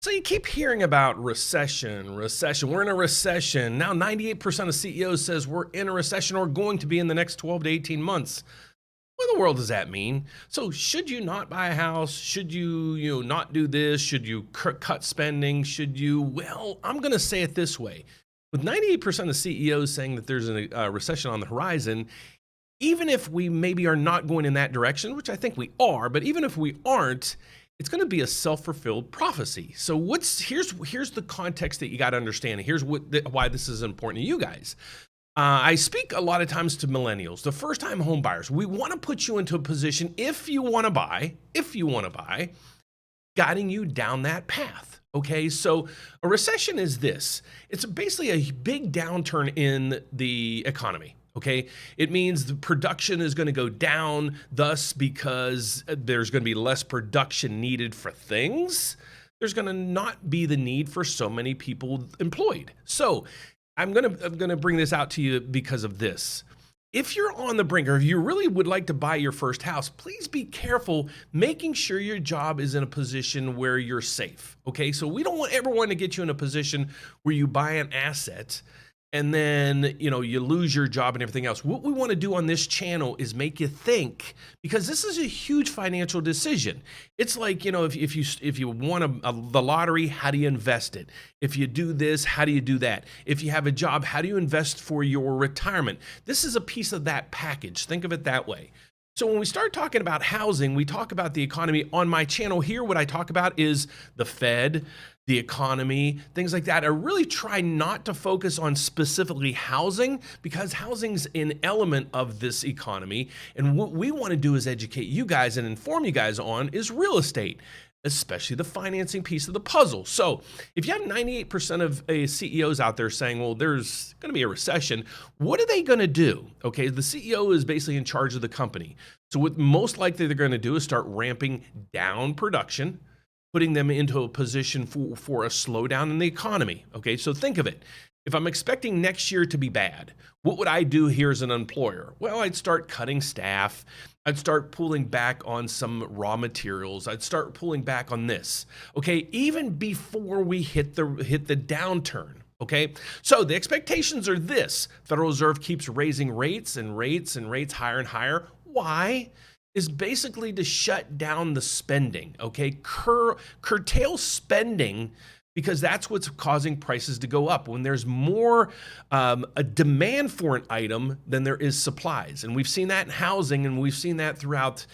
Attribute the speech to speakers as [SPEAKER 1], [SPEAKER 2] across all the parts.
[SPEAKER 1] So you keep hearing about recession, recession. We're in a recession. Now 98% of CEOs says we're in a recession or going to be in the next 12 to 18 months. What in the world does that mean? So should you not buy a house? Should you not do this? Should you cut spending? Should you? Well, I'm going to say it this way. With 98% of CEOs saying that there's a recession on the horizon, even if we maybe are not going in that direction, which I think we are, but even if we aren't, it's going to be a self-fulfilled prophecy. So here's the context that you got to understand. Here's why this is important to you guys. I speak a lot of times to millennials, the first-time home buyers. We want to put you into a position if you want to buy, guiding you down that path. Okay, so a recession is this. It's basically a big downturn in the economy. Okay, it means the production is going to go down, thus, because there's going to be less production needed for things, there's going to not be the need for so many people employed. So I'm gonna bring this out to you because of this. If you're on the brink, or if you really would like to buy your first house, please be careful making sure your job is in a position where you're safe. Okay, so we don't want everyone to get you in a position where you buy an asset and then you lose your job and everything else. What we want to do on this channel is make you think, because this is a huge financial decision. It's like, if you won the lottery, how do you invest it? If you do this, how do you do that? If you have a job, how do you invest for your retirement? This is a piece of that package. Think of it that way. So when we start talking about housing, we talk about the economy. On my channel here, what I talk about is the Fed, the economy, things like that. I really try not to focus on specifically housing, because housing's an element of this economy. And what we want to do is educate you guys and inform you guys on is real estate, especially the financing piece of the puzzle. So if you have 98% of CEOs out there saying, well, there's going to be a recession, what are they going to do? Okay, the CEO is basically in charge of the company. So what most likely they're going to do is start ramping down production, putting them into a position for a slowdown in the economy. Okay, so think of it. If I'm expecting next year to be bad, what would I do here as an employer? Well, I'd start cutting staff. I'd start pulling back on some raw materials. I'd start pulling back on this. Okay, even before we hit the downturn. Okay, so the expectations are this: Federal Reserve keeps raising rates and rates and rates higher and higher. Why? Is basically to shut down the spending. Okay, curtail spending, because that's what's causing prices to go up. When there's more a demand for an item than there is supplies. And we've seen that in housing, and we've seen that throughout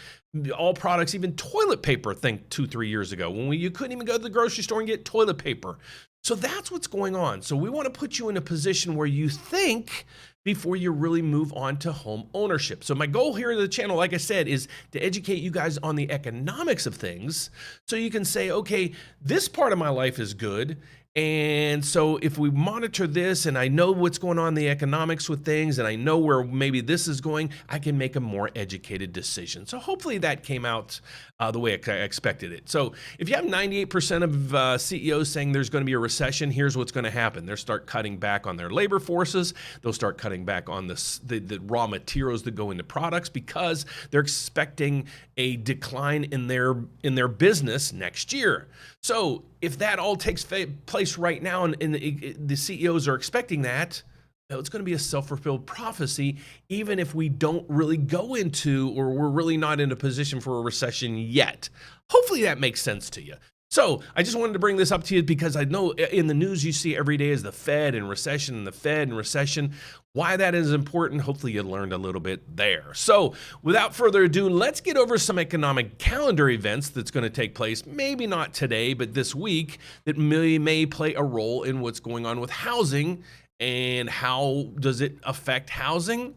[SPEAKER 1] all products, even toilet paper, think 2-3 years ago, when you couldn't even go to the grocery store and get toilet paper. So that's what's going on. So we want to put you in a position where you think before you really move on to home ownership. So my goal here in the channel, like I said, is to educate you guys on the economics of things, so you can say, okay, this part of my life is good. And so if we monitor this and I know what's going on in the economics with things, and I know where maybe this is going, I can make a more educated decision. So hopefully that came out the way I expected it. So if you have 98% of CEOs saying there's going to be a recession, here's what's going to happen. They'll start cutting back on their labor forces. They'll start cutting back on the raw materials that go into products, because they're expecting a decline in their business next year. So if that all takes place right now, and the CEOs are expecting that, well, it's going to be a self-fulfilled prophecy, even if we don't really go into, or we're really not in a position for a recession yet. Hopefully that makes sense to you. So I just wanted to bring this up to you, because I know in the news you see every day is the Fed and recession, and the Fed and recession. Why that is important, hopefully you learned a little bit there. So without further ado, let's get over some economic calendar events that's going to take place, maybe not today, but this week, that may play a role in what's going on with housing. And how does it affect housing?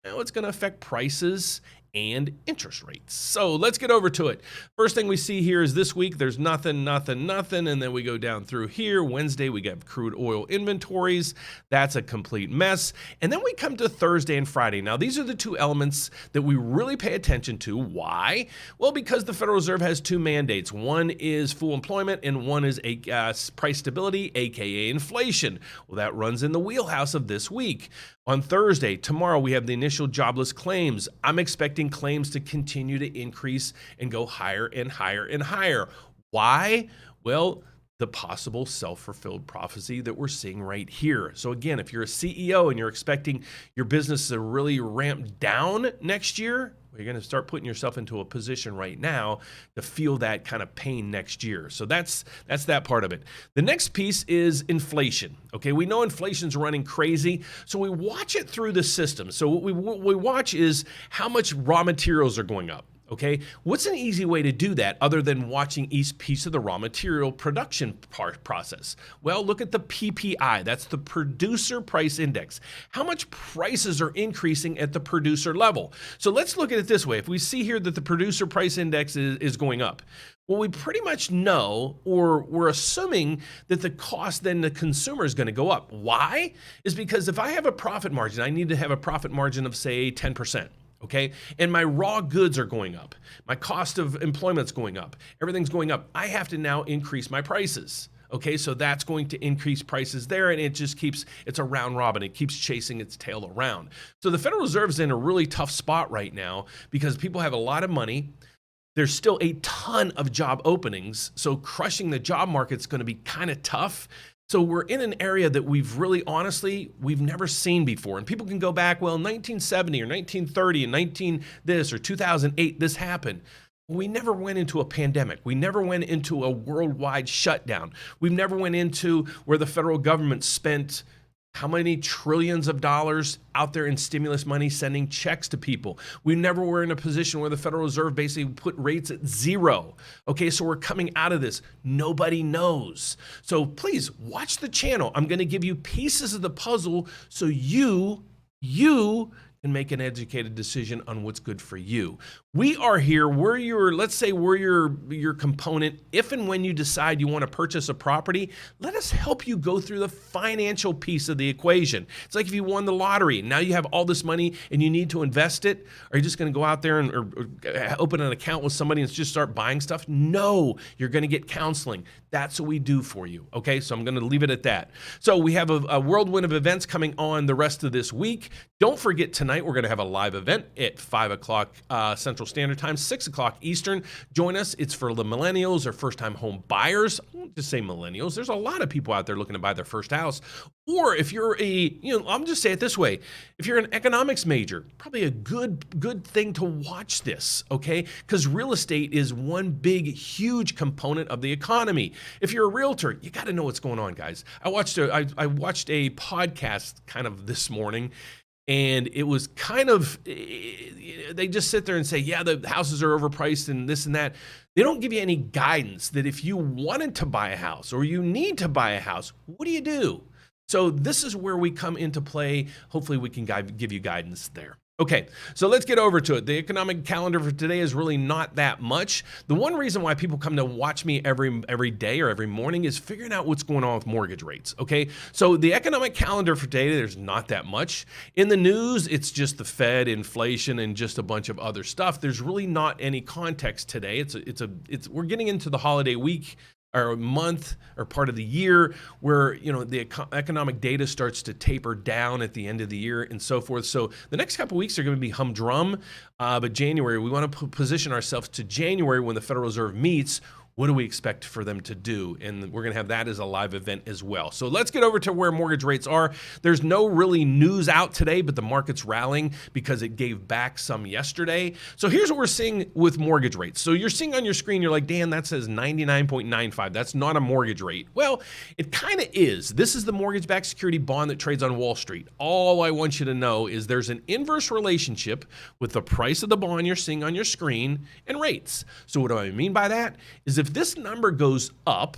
[SPEAKER 1] Well, it's going to affect prices and interest rates. So let's get over to it. First thing we see here is this week, there's nothing. And then we go down through here. Wednesday, we get crude oil inventories. That's a complete mess. And then we come to Thursday and Friday. Now, these are the two elements that we really pay attention to. Why? Well, because the Federal Reserve has two mandates. One is full employment, and one is price stability, aka inflation. Well, that runs in the wheelhouse of this week. On Thursday, tomorrow, we have the initial jobless claims. I'm expecting claims to continue to increase and go higher and higher and higher. Why? Well, the possible self-fulfilled prophecy that we're seeing right here. So again, if you're a CEO and you're expecting your business to really ramp down next year, you're going to start putting yourself into a position right now to feel that kind of pain next year. So that's that part of it. The next piece is inflation. Okay, we know inflation's running crazy, so we watch it through the system. So what we watch is how much raw materials are going up. Okay, what's an easy way to do that other than watching each piece of the raw material production process? Well, look at the PPI. That's the Producer Price Index. How much prices are increasing at the producer level? So let's look at it this way. If we see here that the Producer Price Index is going up, well, we pretty much know, or we're assuming that the cost then the consumer is going to go up. Why? Is because if I have a profit margin, I need to have a profit margin of say 10%. Okay, and my raw goods are going up. My cost of employment's going up. Everything's going up. I have to now increase my prices. Okay, so that's going to increase prices there, and it just keeps, it's a round robin. It keeps chasing its tail around. So the Federal Reserve is in a really tough spot right now because people have a lot of money. There's still a ton of job openings, so crushing the job market's going to be kind of tough. So we're in an area that we've never seen before. And people can go back, well, 1970 or 1930 and 19 this or 2008, this happened. We never went into a pandemic. We never went into a worldwide shutdown. We've never went into where the federal government spent how many trillions of dollars out there in stimulus money sending checks to people. We never were in a position where the Federal Reserve basically put rates at zero. Okay, so we're coming out of this. Nobody knows. So please watch the channel. I'm going to give you pieces of the puzzle so you can make an educated decision on what's good for you. We are here, let's say we're your component. If and when you decide you want to purchase a property, let us help you go through the financial piece of the equation. It's like if you won the lottery, now you have all this money and you need to invest it. Are you just going to go out there and or open an account with somebody and just start buying stuff? No, you're going to get counseling. That's what we do for you. Okay, so I'm going to leave it at that. So we have a whirlwind of events coming on the rest of this week. Don't forget tonight, we're going to have a live event at 5 o'clock Central Standard Time, 6 o'clock Eastern. Join us. It's for the millennials or first-time home buyers. I won't just say millennials. There's a lot of people out there looking to buy their first house. Or if you're I'm just say it this way. If you're an economics major, probably a good thing to watch this, okay? Because real estate is one big, huge component of the economy. If you're a realtor, you got to know what's going on, guys. I watched a podcast kind of this morning, and it was kind of, they just sit there and say, yeah, the houses are overpriced and this and that. They don't give you any guidance that if you wanted to buy a house or you need to buy a house, what do you do? So this is where we come into play. Hopefully we can give you guidance there. Okay, so let's get over to it. The economic calendar for today is really not that much. The one reason why people come to watch me every day or every morning is figuring out what's going on with mortgage rates, okay? So the economic calendar for today, there's not that much. In the news, it's just the Fed, inflation, and just a bunch of other stuff. There's really not any context today. We're getting into the holiday week or month or part of the year where the economic data starts to taper down at the end of the year and so forth. So the next couple of weeks are going to be humdrum, but January, we want to position ourselves to January when the Federal Reserve meets. What do we expect for them to do? And we're going to have that as a live event as well. So let's get over to where mortgage rates are. There's no really news out today, but the market's rallying because it gave back some yesterday. So here's what we're seeing with mortgage rates. So you're seeing on your screen, you're like, Dan, that says 99.95. That's not a mortgage rate. Well, it kind of is. This is the mortgage-backed security bond that trades on Wall Street. All I want you to know is there's an inverse relationship with the price of the bond you're seeing on your screen and rates. So what do I mean by that? Is if this number goes up,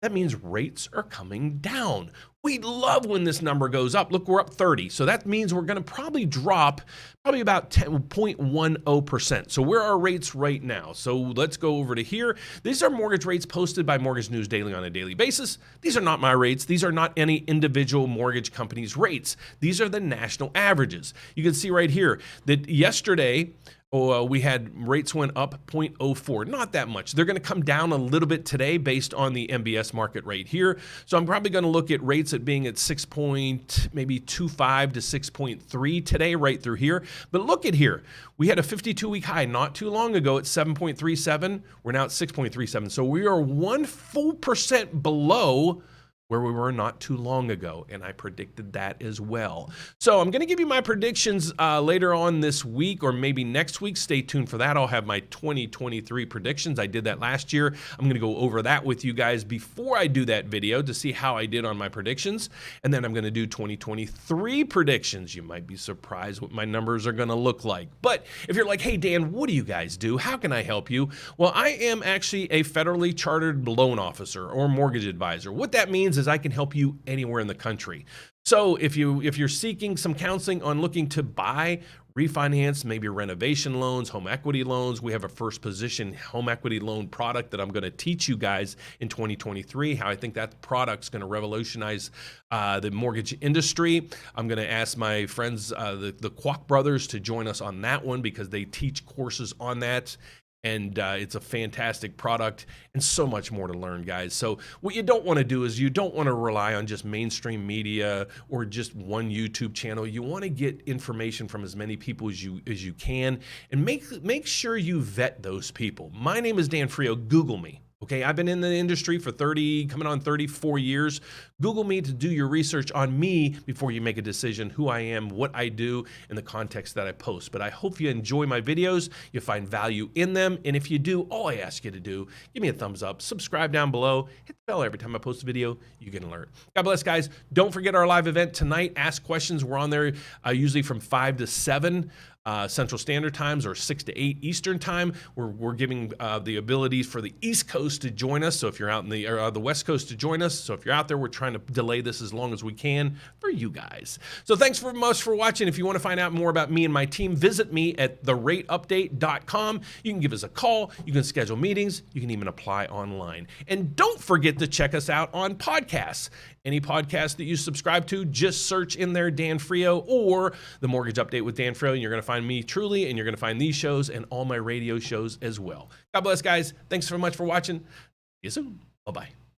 [SPEAKER 1] that means rates are coming down. We love when this number goes up. Look, we're up 30. So that means we're going to probably drop about 0.10%. So where are rates right now? So let's go over to here. These are mortgage rates posted by Mortgage News Daily on a daily basis. These are not my rates. These are not any individual mortgage company's rates. These are the national averages. You can see right here that yesterday, we had rates went up 0.04, not that much. They're going to come down a little bit today based on the MBS market rate here. So I'm probably going to look at rates rates at being at 6 point, maybe 2.5 to 6.3 today, right through here. But look at here. We had a 52-week high not too long ago at 7.37. We're now at 6.37. So we are 1 full percent below where we were not too long ago, and I predicted that as well. So I'm gonna give you my predictions later on this week or maybe next week. Stay tuned for that. I'll have my 2023 predictions. I did that last year. I'm gonna go over that with you guys before I do that video to see how I did on my predictions, and then I'm gonna do 2023 predictions. You might be surprised what my numbers are gonna look like. But if you're like, hey Dan, what do you guys do? How can I help you? Well, I am actually a federally chartered loan officer or mortgage advisor. What that means is I can help you anywhere in the country. So if you're seeking some counseling on looking to buy, refinance, maybe renovation loans, home equity loans, we have a first position home equity loan product that I'm going to teach you guys in 2023, how I think that product's going to revolutionize the mortgage industry. I'm going to ask my friends, the Kwok brothers, to join us on that one because they teach courses on that. And it's a fantastic product and so much more to learn, guys. So what you don't want to do is you don't want to rely on just mainstream media or just one YouTube channel. You want to get information from as many people as you can, and make sure you vet those people. My name is Dan Frio. Google me. Okay, I've been in the industry for coming on 34 years. Google me to do your research on me before you make a decision who I am, what I do, and the context that I post. But I hope you enjoy my videos, you find value in them, and if you do, all I ask you to do, give me a thumbs up, subscribe down below, hit the bell every time I post a video, you get an alert. God bless, guys. Don't forget our live event tonight. Ask questions. We're on there usually from 5 to 7. Central Standard Times or 6 to 8 Eastern Time. We're giving the abilities for the East Coast to join us. So if you're out in the West Coast to join us. So if you're out there, we're trying to delay this as long as we can for you guys. So thanks very much for watching. If you want to find out more about me and my team, visit me at therateupdate.com. You can give us a call. You can schedule meetings. You can even apply online. And don't forget to check us out on podcasts. Any podcast that you subscribe to, just search in there Dan Frio or The Mortgage Update with Dan Frio, and you're going to find me truly, and you're going to find these shows and all my radio shows as well. God bless, guys. Thanks so much for watching. See you soon. Bye-bye.